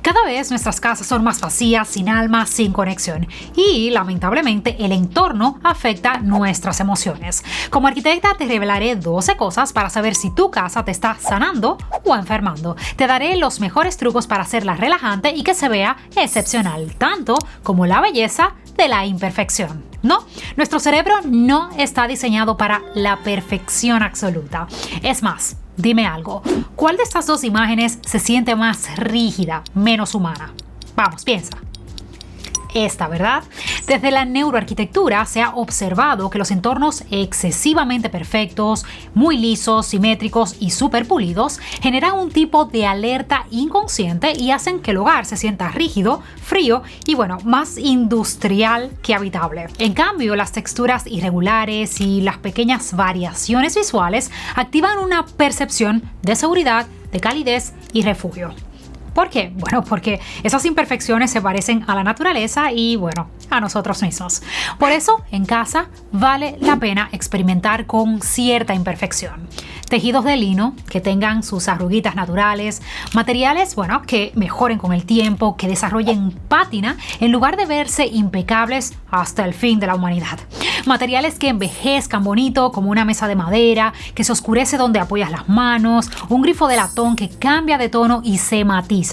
Cada vez nuestras casas son más vacías, sin alma, sin conexión. Y, lamentablemente, el entorno afecta nuestras emociones. Como arquitecta te revelaré 12 cosas para saber si tu casa te está sanando o enfermando. Te daré los mejores trucos para hacerla relajante y que se vea excepcional, tanto como la belleza de la imperfección. No, nuestro cerebro no está diseñado para la perfección absoluta. Es más, dime algo, ¿cuál de estas dos imágenes se siente más rígida, menos humana? Vamos, piensa. Esta, ¿verdad? Desde la neuroarquitectura se ha observado que los entornos excesivamente perfectos, muy lisos, simétricos y súper pulidos generan un tipo de alerta inconsciente y hacen que el hogar se sienta rígido, frío y más industrial que habitable. En cambio, las texturas irregulares y las pequeñas variaciones visuales activan una percepción de seguridad, de calidez y refugio. ¿Por qué? Bueno, porque esas imperfecciones se parecen a la naturaleza y, a nosotros mismos. Por eso, en casa, vale la pena experimentar con cierta imperfección. Tejidos de lino que tengan sus arruguitas naturales, materiales, que mejoren con el tiempo, que desarrollen pátina en lugar de verse impecables hasta el fin de la humanidad. Materiales que envejezcan bonito, como una mesa de madera, que se oscurece donde apoyas las manos, un grifo de latón que cambia de tono y se matiza.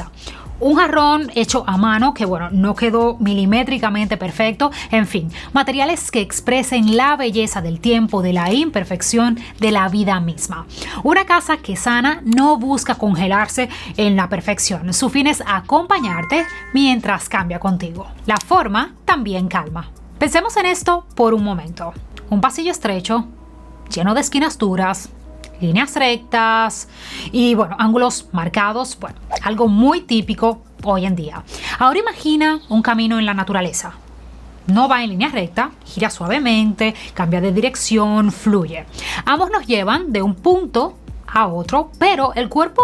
Un jarrón hecho a mano que, no quedó milimétricamente perfecto. En fin, materiales que expresen la belleza del tiempo, de la imperfección, de la vida misma. Una casa que sana no busca congelarse en la perfección. Su fin es acompañarte mientras cambia contigo. La forma también calma. Pensemos en esto por un momento. Un pasillo estrecho, lleno de esquinas duras, líneas rectas y, ángulos marcados, algo muy típico hoy en día. Ahora imagina un camino en la naturaleza. No va en línea recta, gira suavemente, cambia de dirección, fluye. Ambos nos llevan de un punto a otro, pero el cuerpo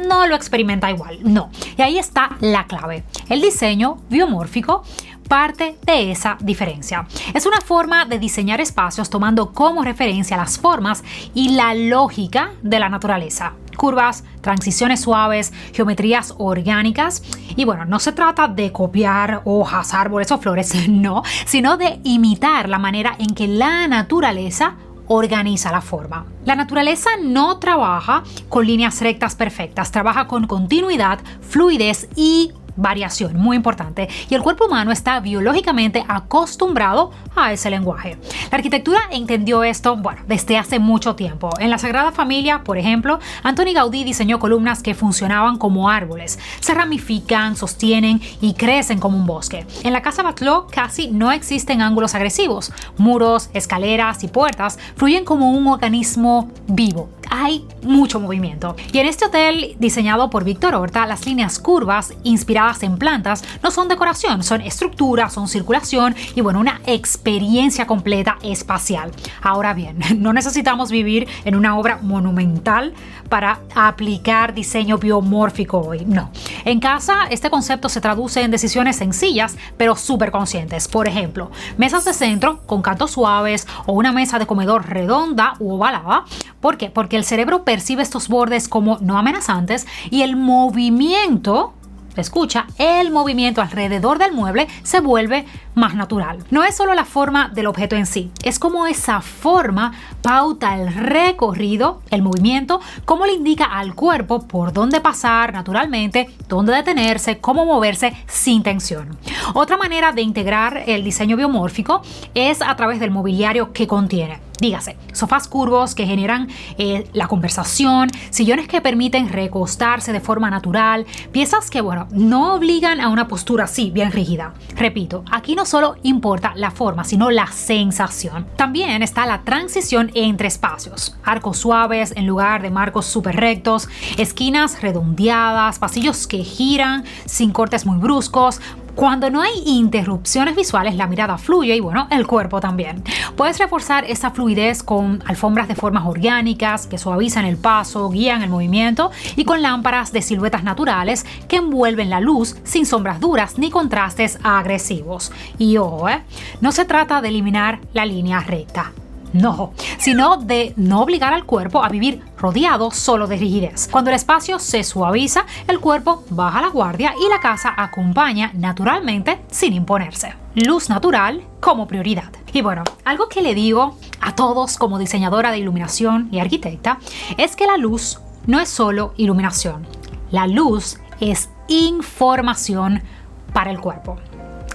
no lo experimenta igual, no. Y ahí está la clave. El diseño biomórfico parte de esa diferencia. Es una forma de diseñar espacios tomando como referencia las formas y la lógica de la naturaleza. Curvas, transiciones suaves, geometrías orgánicas. Y no se trata de copiar hojas, árboles o flores, no, sino de imitar la manera en que la naturaleza organiza la forma. La naturaleza no trabaja con líneas rectas perfectas, trabaja con continuidad, fluidez y variación, muy importante. Y el cuerpo humano está biológicamente acostumbrado a ese lenguaje. La arquitectura entendió esto, desde hace mucho tiempo. En la Sagrada Familia, por ejemplo, Antoni Gaudí diseñó columnas que funcionaban como árboles. Se ramifican, sostienen y crecen como un bosque. En la Casa Batlló casi no existen ángulos agresivos. Muros, escaleras y puertas fluyen como un organismo vivo. Hay mucho movimiento. Y en este hotel diseñado por Víctor Horta, las líneas curvas inspiradas en plantas no son decoración, son estructura, son circulación y una experiencia completa espacial. Ahora bien, no necesitamos vivir en una obra monumental para aplicar diseño biomórfico hoy, no. En casa, este concepto se traduce en decisiones sencillas, pero súper conscientes. Por ejemplo, mesas de centro con cantos suaves o una mesa de comedor redonda u ovalada. ¿Por qué? Porque el cerebro percibe estos bordes como no amenazantes y el movimiento alrededor del mueble se vuelve más natural. No es solo la forma del objeto en sí, es como esa forma pauta el recorrido, el movimiento, cómo le indica al cuerpo por dónde pasar naturalmente, dónde detenerse, cómo moverse sin tensión. Otra manera de integrar el diseño biomórfico es a través del mobiliario que contiene. Dígase, sofás curvos que generan la conversación, sillones que permiten recostarse de forma natural, piezas que, no obligan a una postura así, bien rígida. Repito, aquí no solo importa la forma, sino la sensación. También está la transición entre espacios. Arcos suaves en lugar de marcos súper rectos, esquinas redondeadas, pasillos que giran sin cortes muy bruscos. Cuando no hay interrupciones visuales, la mirada fluye y el cuerpo también. Puedes reforzar esa fluidez con alfombras de formas orgánicas que suavizan el paso, guían el movimiento y con lámparas de siluetas naturales que envuelven la luz sin sombras duras ni contrastes agresivos. Y ojo, no se trata de eliminar la línea recta. No, sino de no obligar al cuerpo a vivir rodeado solo de rigidez. Cuando el espacio se suaviza, el cuerpo baja la guardia y la casa acompaña naturalmente sin imponerse. Luz natural como prioridad. Y bueno, algo que le digo a todos como diseñadora de iluminación y arquitecta es que la luz no es solo iluminación. La luz es información para el cuerpo.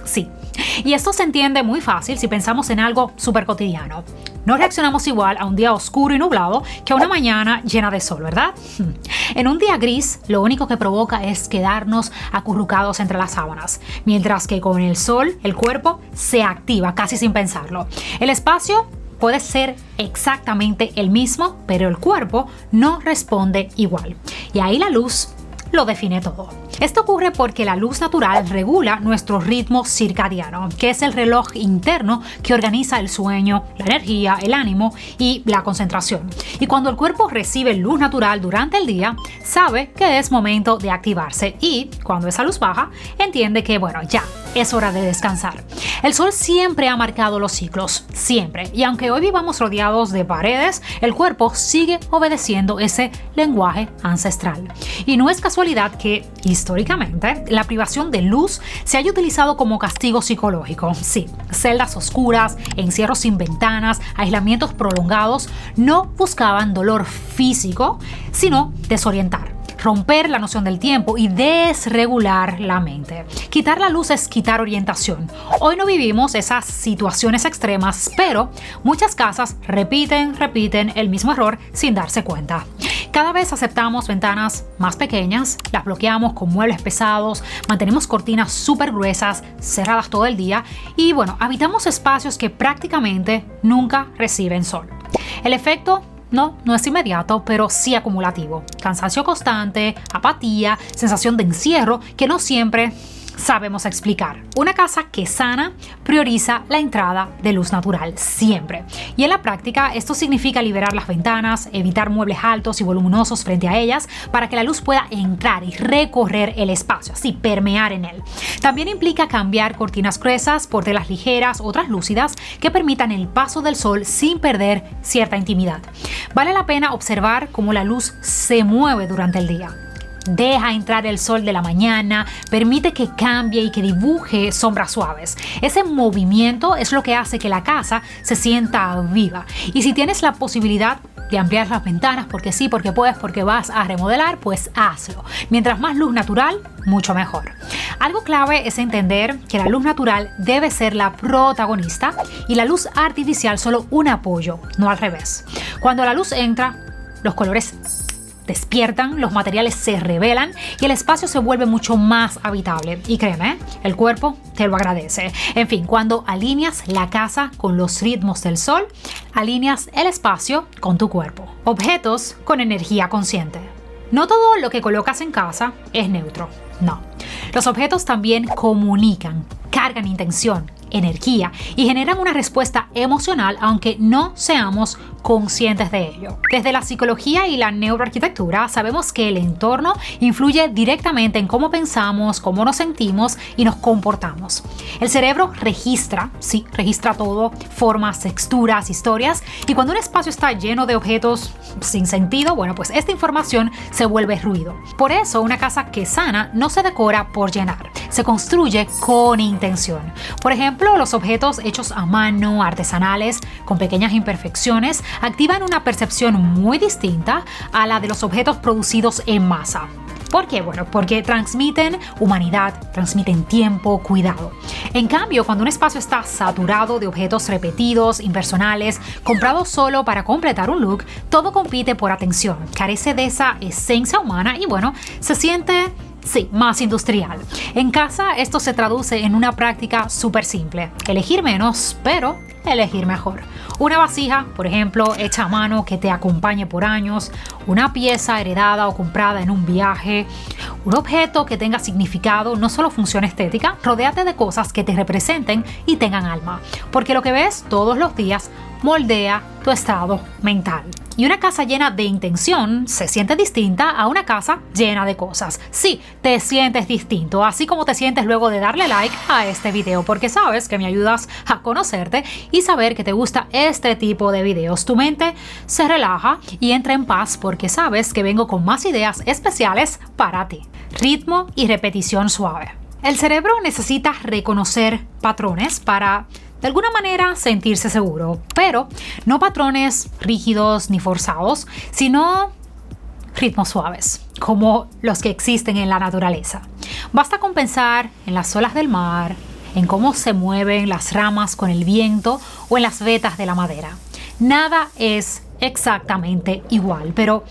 Sí. Y esto se entiende muy fácil si pensamos en algo súper cotidiano. No reaccionamos igual a un día oscuro y nublado que a una mañana llena de sol, ¿verdad? En un día gris, lo único que provoca es quedarnos acurrucados entre las sábanas, mientras que con el sol, el cuerpo se activa casi sin pensarlo. El espacio puede ser exactamente el mismo, pero el cuerpo no responde igual. Y ahí la luz lo define todo. Esto ocurre porque la luz natural regula nuestro ritmo circadiano, que es el reloj interno que organiza el sueño, la energía, el ánimo y la concentración. Y cuando el cuerpo recibe luz natural durante el día, sabe que es momento de activarse y cuando esa luz baja, entiende que ya es hora de descansar. El sol siempre ha marcado los ciclos, siempre. Y aunque hoy vivamos rodeados de paredes, el cuerpo sigue obedeciendo ese lenguaje ancestral. Y no es casualidad que, históricamente, la privación de luz se haya utilizado como castigo psicológico. Sí, celdas oscuras, encierros sin ventanas, aislamientos prolongados no buscaban dolor físico, sino desorientar, romper la noción del tiempo y desregular la mente. Quitar la luz es quitar orientación. Hoy no vivimos esas situaciones extremas, pero muchas casas repiten el mismo error sin darse cuenta. Cada vez aceptamos ventanas más pequeñas, las bloqueamos con muebles pesados, mantenemos cortinas súper gruesas, cerradas todo el día y habitamos espacios que prácticamente nunca reciben sol. El efecto no es inmediato, pero sí acumulativo. Cansancio constante, apatía, sensación de encierro que no siempre sabemos explicar. Una casa que sana prioriza la entrada de luz natural siempre. Y en la práctica esto significa liberar las ventanas, evitar muebles altos y voluminosos frente a ellas para que la luz pueda entrar y recorrer el espacio, así permear en él. También implica cambiar cortinas gruesas por telas ligeras o translúcidas que permitan el paso del sol sin perder cierta intimidad. Vale la pena observar cómo la luz se mueve durante el día. Deja entrar el sol de la mañana, permite que cambie y que dibuje sombras suaves. Ese movimiento es lo que hace que la casa se sienta viva. Y si tienes la posibilidad de ampliar las ventanas, porque sí, porque puedes, porque vas a remodelar, pues hazlo. Mientras más luz natural, mucho mejor. Algo clave es entender que la luz natural debe ser la protagonista y la luz artificial solo un apoyo, no al revés. Cuando la luz entra, los colores despiertan, los materiales se revelan y el espacio se vuelve mucho más habitable. Y créeme, el cuerpo te lo agradece. En fin, cuando alineas la casa con los ritmos del sol, alineas el espacio con tu cuerpo. Objetos con energía consciente. No todo lo que colocas en casa es neutro, no. Los objetos también comunican, cargan intención, energía y generan una respuesta emocional aunque no seamos conscientes de ello. Desde la psicología y la neuroarquitectura sabemos que el entorno influye directamente en cómo pensamos, cómo nos sentimos y nos comportamos. El cerebro registra todo, formas, texturas, historias, y cuando un espacio está lleno de objetos sin sentido, pues esta información se vuelve ruido. Por eso una casa que sana no se decora por llenar, se construye con intención. Por ejemplo, los objetos hechos a mano, artesanales, con pequeñas imperfecciones, activan una percepción muy distinta a la de los objetos producidos en masa. ¿Por qué? Porque transmiten humanidad, transmiten tiempo, cuidado. En cambio, cuando un espacio está saturado de objetos repetidos, impersonales, comprados solo para completar un look, todo compite por atención, carece de esa esencia humana y se siente más industrial. En casa esto se traduce en una práctica súper simple. Elegir menos, pero elegir mejor. Una vasija, por ejemplo, hecha a mano que te acompañe por años, una pieza heredada o comprada en un viaje, un objeto que tenga significado, no solo función estética. Rodéate de cosas que te representen y tengan alma, porque lo que ves todos los días moldea tu estado mental. Y una casa llena de intención se siente distinta a una casa llena de cosas. Sí, te sientes distinto, así como te sientes luego de darle like a este video, porque sabes que me ayudas a conocerte y saber que te gusta este tipo de videos. Tu mente se relaja y entra en paz porque sabes que vengo con más ideas especiales para ti. Ritmo y repetición suave. El cerebro necesita reconocer patrones para de alguna manera sentirse seguro, pero no patrones rígidos ni forzados, sino ritmos suaves, como los que existen en la naturaleza. Basta con pensar en las olas del mar, en cómo se mueven las ramas con el viento o en las vetas de la madera. Nada es exactamente igual, pero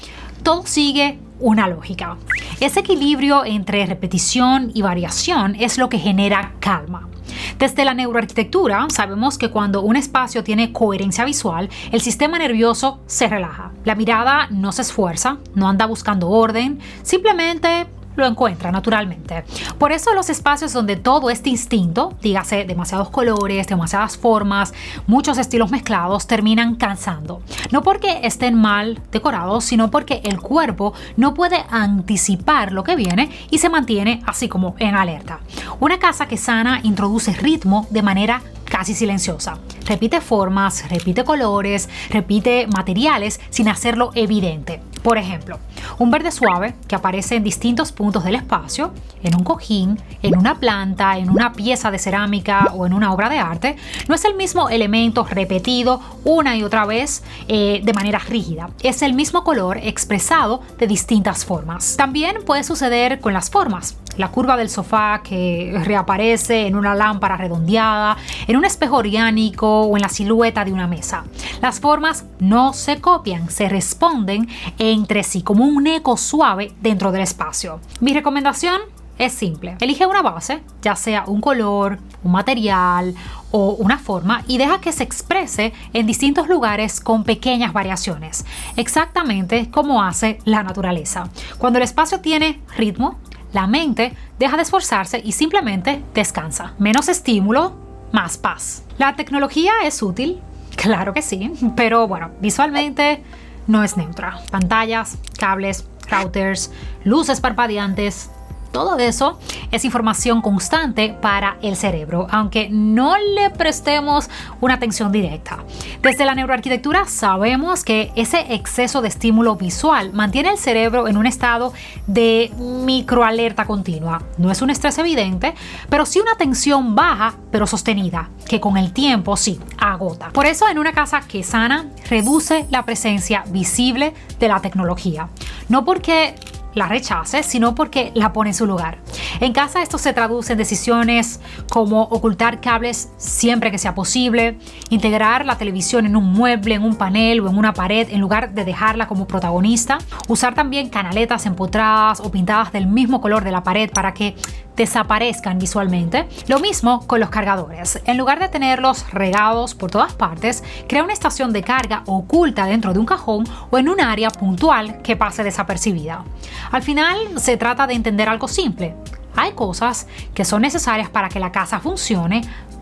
todo sigue una lógica. Ese equilibrio entre repetición y variación es lo que genera calma. Desde la neuroarquitectura sabemos que cuando un espacio tiene coherencia visual, el sistema nervioso se relaja. La mirada no se esfuerza, no anda buscando orden, simplemente lo encuentra naturalmente. Por eso los espacios donde todo es distinto, dígase demasiados colores, demasiadas formas, muchos estilos mezclados, terminan cansando. No porque estén mal decorados, sino porque el cuerpo no puede anticipar lo que viene y se mantiene así como en alerta. Una casa que sana introduce ritmo de manera casi silenciosa. Repite formas, repite colores, repite materiales sin hacerlo evidente. Por ejemplo, un verde suave que aparece en distintos puntos del espacio, en un cojín, en una planta, en una pieza de cerámica o en una obra de arte, no es el mismo elemento repetido una y otra vez de manera rígida. Es el mismo color expresado de distintas formas. También puede suceder con las formas. La curva del sofá que reaparece en una lámpara redondeada, en un espejo orgánico o en la silueta de una mesa. Las formas no se copian, se responden entre sí como un eco suave dentro del espacio. Mi recomendación es simple. Elige una base, ya sea un color, un material o una forma, y deja que se exprese en distintos lugares con pequeñas variaciones, exactamente como hace la naturaleza. Cuando el espacio tiene ritmo, la mente deja de esforzarse y simplemente descansa. Menos estímulo, más paz. ¿La tecnología es útil? Claro que sí, pero bueno, visualmente no es neutra. Pantallas, cables, routers, luces parpadeantes, todo eso es información constante para el cerebro, aunque no le prestemos una atención directa. Desde la neuroarquitectura sabemos que ese exceso de estímulo visual mantiene el cerebro en un estado de microalerta continua. No es un estrés evidente, pero sí una tensión baja pero sostenida, que con el tiempo sí agota. Por eso en una casa que sana reduce la presencia visible de la tecnología. No porque la rechace, sino porque la pone en su lugar. En casa esto se traduce en decisiones como ocultar cables siempre que sea posible, integrar la televisión en un mueble, en un panel o en una pared en lugar de dejarla como protagonista, usar también canaletas empotradas o pintadas del mismo color de la pared para que desaparezcan visualmente. Lo mismo con los cargadores. En lugar de tenerlos regados por todas partes, crea una estación de carga oculta dentro de un cajón o en un área puntual que pase desapercibida. Al final se trata de entender algo simple. Hay cosas que son necesarias para que la casa funcione,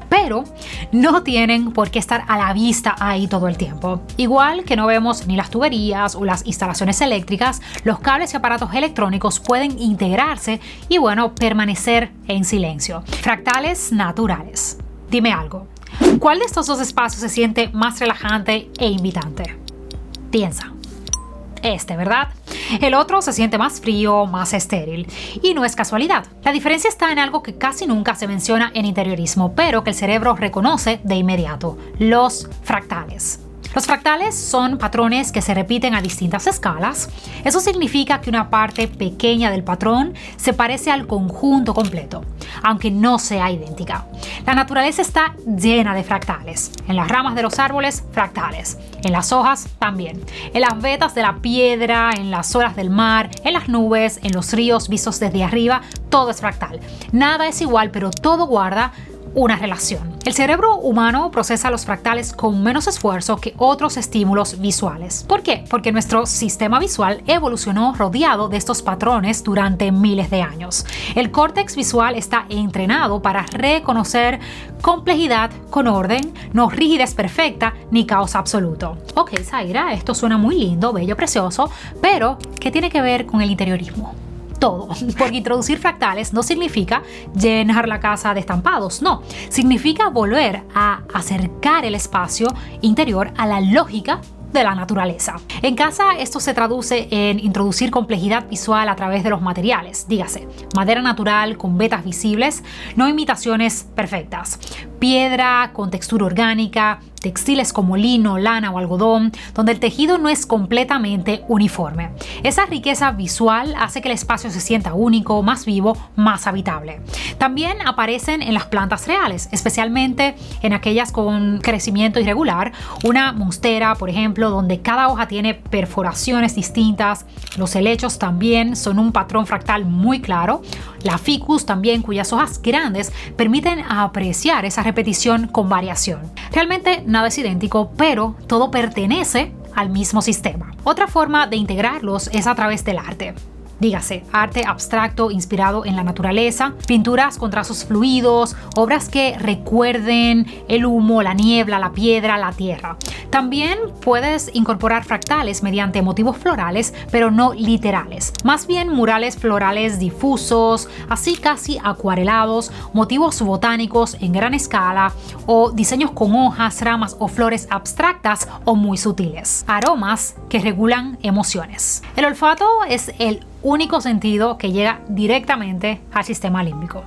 pero no tienen por qué estar a la vista ahí todo el tiempo. Igual que no vemos ni las tuberías o las instalaciones eléctricas, los cables y aparatos electrónicos pueden integrarse y permanecer en silencio. Fractales naturales. Dime algo. ¿Cuál de estos dos espacios se siente más relajante e invitante? Piensa. ¿Verdad? El otro se siente más frío, más estéril. Y no es casualidad. La diferencia está en algo que casi nunca se menciona en interiorismo, pero que el cerebro reconoce de inmediato: los fractales. Los fractales son patrones que se repiten a distintas escalas. Eso significa que una parte pequeña del patrón se parece al conjunto completo, aunque no sea idéntica. La naturaleza está llena de fractales. En las ramas de los árboles, fractales. En las hojas, también. En las vetas de la piedra, en las olas del mar, en las nubes, en los ríos vistos desde arriba, todo es fractal. Nada es igual, pero todo guarda una relación. El cerebro humano procesa los fractales con menos esfuerzo que otros estímulos visuales. ¿Por qué? Porque nuestro sistema visual evolucionó rodeado de estos patrones durante miles de años. El córtex visual está entrenado para reconocer complejidad con orden, no rigidez perfecta ni caos absoluto. Ok, Zaira, esto suena muy lindo, bello, precioso, pero ¿qué tiene que ver con el interiorismo? Todo, porque introducir fractales no significa llenar la casa de estampados, no, significa volver a acercar el espacio interior a la lógica de la naturaleza. En casa esto se traduce en introducir complejidad visual a través de los materiales, dígase, madera natural con vetas visibles, no imitaciones perfectas, piedra con textura orgánica, textiles como lino, lana o algodón, donde el tejido no es completamente uniforme. Esa riqueza visual hace que el espacio se sienta único, más vivo, más habitable. También aparecen en las plantas reales, especialmente en aquellas con crecimiento irregular, una monstera, por ejemplo, donde cada hoja tiene perforaciones distintas. Los helechos también son un patrón fractal muy claro. La ficus también, cuyas hojas grandes permiten apreciar esa repetición con variación. Realmente nada es idéntico, pero todo pertenece al mismo sistema. Otra forma de integrarlos es a través del arte. Dígase, arte abstracto inspirado en la naturaleza, pinturas con trazos fluidos, obras que recuerden el humo, la niebla, la piedra, la tierra. También puedes incorporar fractales mediante motivos florales, pero no literales. Más bien murales florales difusos, así casi acuarelados, motivos botánicos en gran escala o diseños con hojas, ramas o flores abstractas o muy sutiles. Aromas que regulan emociones. El olfato es el único sentido que llega directamente al sistema límbico.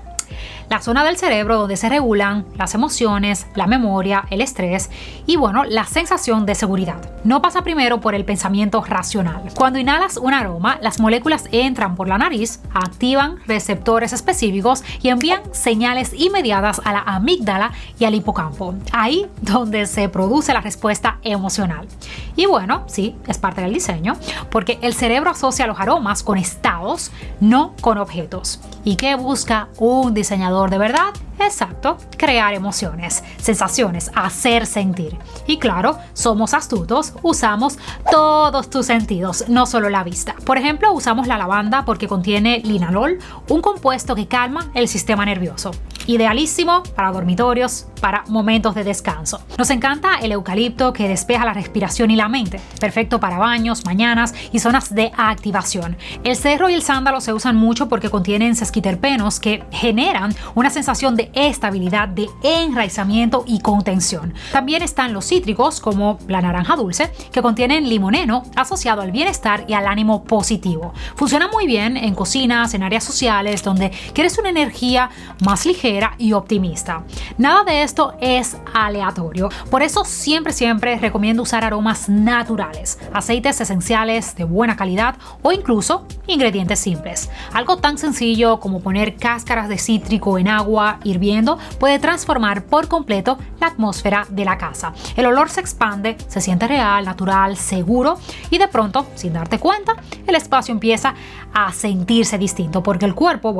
La zona del cerebro donde se regulan las emociones, la memoria, el estrés y la sensación de seguridad. No pasa primero por el pensamiento racional. Cuando inhalas un aroma, las moléculas entran por la nariz, activan receptores específicos y envían señales inmediatas a la amígdala y al hipocampo, ahí donde se produce la respuesta emocional. Y sí, es parte del diseño, porque el cerebro asocia los aromas con estados, no con objetos. ¿Y qué busca un diseñador de verdad? Exacto, crear emociones, sensaciones, hacer sentir. Y claro, somos astutos, usamos todos tus sentidos, no solo la vista. Por ejemplo, usamos la lavanda porque contiene linalol, un compuesto que calma el sistema nervioso. Idealísimo para dormitorios, para momentos de descanso. Nos encanta el eucalipto que despeja la respiración y la mente. Perfecto para baños, mañanas y zonas de activación. El cedro y el sándalo se usan mucho porque contienen sesquiterpenos que generan una sensación de estabilidad, de enraizamiento y contención. También están los cítricos como la naranja dulce que contienen limoneno asociado al bienestar y al ánimo positivo. Funciona muy bien en cocinas, en áreas sociales donde quieres una energía más ligera y optimista. Nada de esto es aleatorio. Por eso siempre recomiendo usar aromas naturales, aceites esenciales de buena calidad o incluso ingredientes simples. Algo tan sencillo como poner cáscaras de cítrico en agua hirviendo puede transformar por completo la atmósfera de la casa. El olor se expande, se siente real, natural, seguro y de pronto, sin darte cuenta, el espacio empieza a sentirse distinto porque el cuerpo,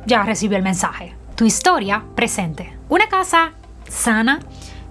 ya recibe el mensaje. Tu historia presente. Una casa sana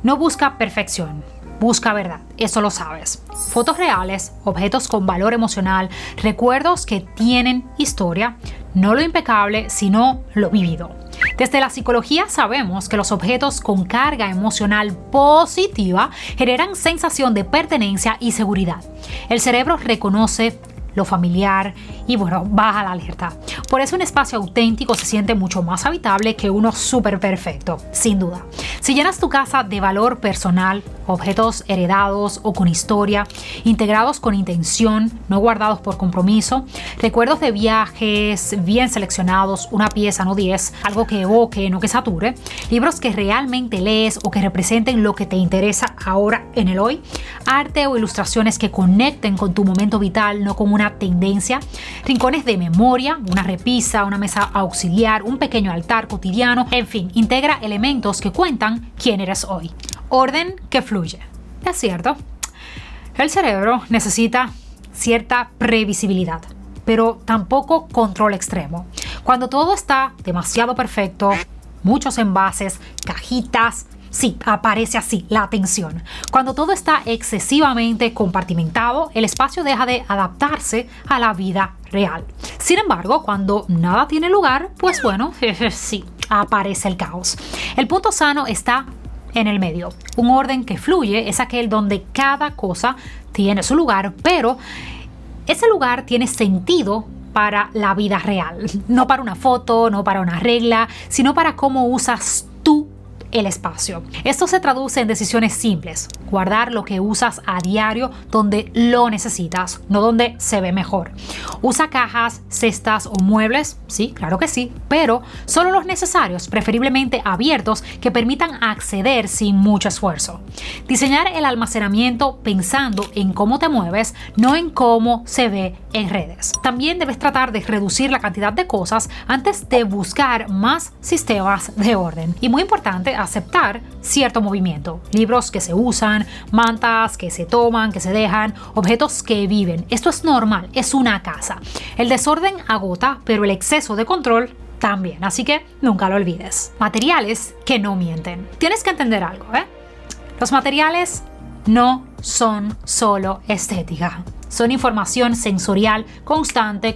no busca perfección, busca verdad, eso lo sabes. Fotos reales, objetos con valor emocional, recuerdos que tienen historia, no lo impecable, sino lo vivido. Desde la psicología sabemos que los objetos con carga emocional positiva generan sensación de pertenencia y seguridad. El cerebro reconoce lo familiar y baja la alerta. Por eso un espacio auténtico se siente mucho más habitable que uno súper perfecto, sin duda. Si llenas tu casa de valor personal, objetos heredados o con historia, integrados con intención, no guardados por compromiso, recuerdos de viajes bien seleccionados, una pieza, no 10, algo que evoque, no que sature, libros que realmente lees o que representen lo que te interesa ahora en el hoy, arte o ilustraciones que conecten con tu momento vital, no con una tendencia, rincones de memoria, una repisa, una mesa auxiliar, un pequeño altar cotidiano, en fin, integra elementos que cuentan quién eres hoy. Orden que fluye. Es cierto, el cerebro necesita cierta previsibilidad, pero tampoco control extremo. Cuando todo está demasiado perfecto, muchos envases, cajitas. Sí, aparece así la atención. Cuando todo está excesivamente compartimentado, el espacio deja de adaptarse a la vida real. Sin embargo, cuando nada tiene lugar, pues bueno, sí, aparece el caos. El punto sano está en el medio. Un orden que fluye es aquel donde cada cosa tiene su lugar, pero ese lugar tiene sentido para la vida real. No para una foto, no para una regla, sino para cómo usas tú el espacio. Esto se traduce en decisiones simples. Guardar lo que usas a diario donde lo necesitas, no donde se ve mejor. Usa cajas, cestas o muebles, sí, claro que sí, pero solo los necesarios, preferiblemente abiertos, que permitan acceder sin mucho esfuerzo. Diseñar el almacenamiento pensando en cómo te mueves, no en cómo se ve en redes. También debes tratar de reducir la cantidad de cosas antes de buscar más sistemas de orden. Y muy importante, aceptar cierto movimiento. Libros que se usan, mantas que se toman, que se dejan, objetos que viven. Esto es normal, es una casa. El desorden agota, pero el exceso de control también, así que nunca lo olvides. Materiales que no mienten. Tienes que entender algo, ¿eh? Los materiales no son solo estética. Son información sensorial constante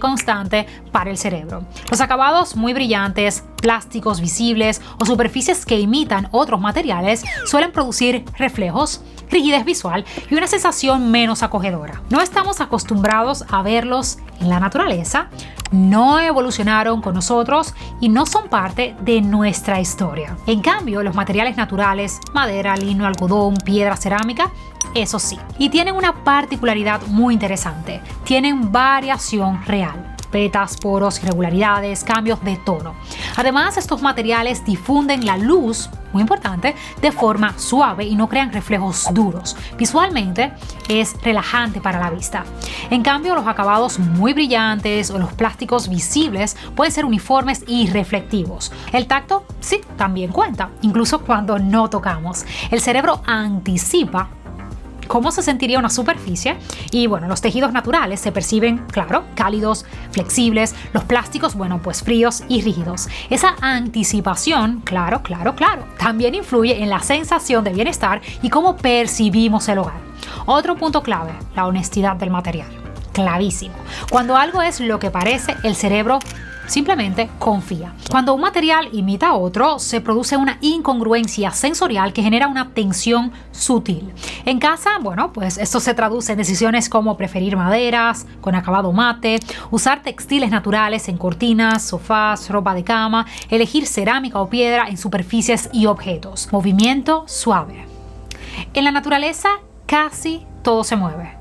para el cerebro. Los acabados muy brillantes, plásticos visibles o superficies que imitan otros materiales suelen producir reflejos, rigidez visual y una sensación menos acogedora. No estamos acostumbrados a verlos en la naturaleza, no evolucionaron con nosotros y no son parte de nuestra historia. En cambio, los materiales naturales, madera, lino, algodón, piedra, cerámica, eso sí. Y tienen una particularidad muy interesante. Tienen variación real. Vetas, poros, irregularidades, cambios de tono. Además, estos materiales difunden la luz, muy importante, de forma suave y no crean reflejos duros. Visualmente es relajante para la vista. En cambio, los acabados muy brillantes o los plásticos visibles pueden ser uniformes y reflectivos. El tacto, sí, también cuenta, incluso cuando no tocamos. El cerebro anticipa cómo se sentiría una superficie y bueno, los tejidos naturales se perciben, claro, cálidos, flexibles, los plásticos, bueno, pues fríos y rígidos. Esa anticipación, claro, también influye en la sensación de bienestar y cómo percibimos el hogar. Otro punto clave, la honestidad del material. Clavísimo. Cuando algo es lo que parece, el cerebro simplemente confía. Cuando un material imita a otro, se produce una incongruencia sensorial que genera una tensión sutil. En casa, bueno, pues esto se traduce en decisiones como preferir maderas con acabado mate, usar textiles naturales en cortinas, sofás, ropa de cama, elegir cerámica o piedra en superficies y objetos. Movimiento suave. En la naturaleza casi todo se mueve.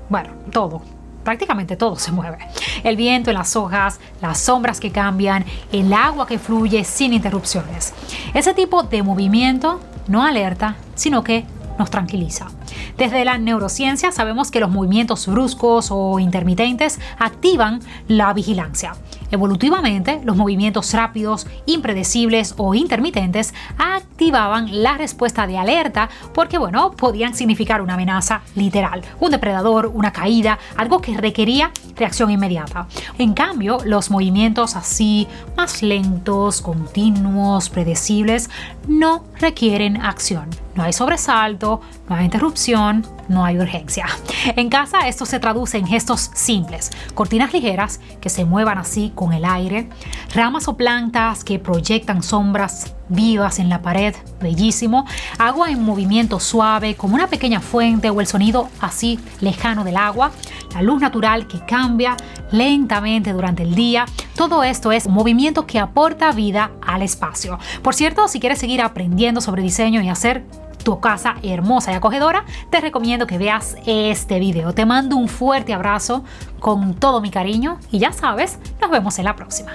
Bueno, todo. Prácticamente todo se mueve. El viento en las hojas, las sombras que cambian, el agua que fluye sin interrupciones. Ese tipo de movimiento no alerta, sino que nos tranquiliza. Desde la neurociencia sabemos que los movimientos bruscos o intermitentes activan la vigilancia. Evolutivamente, los movimientos rápidos, impredecibles o intermitentes activaban la respuesta de alerta porque, bueno, podían significar una amenaza literal, un depredador, una caída, algo que requería reacción inmediata. En cambio, los movimientos así, más lentos, continuos, predecibles, no requieren acción. No hay sobresalto, no hay interrupción, no hay urgencia. En casa esto se traduce en gestos simples, cortinas ligeras que se muevan así con el aire, ramas o plantas que proyectan sombras vivas en la pared, bellísimo, agua en movimiento suave como una pequeña fuente o el sonido así lejano del agua, la luz natural que cambia lentamente durante el día. Todo esto es movimiento que aporta vida al espacio. Por cierto, si quieres seguir aprendiendo sobre diseño y hacer tu casa hermosa y acogedora, te recomiendo que veas este video. Te mando un fuerte abrazo con todo mi cariño y ya sabes, nos vemos en la próxima.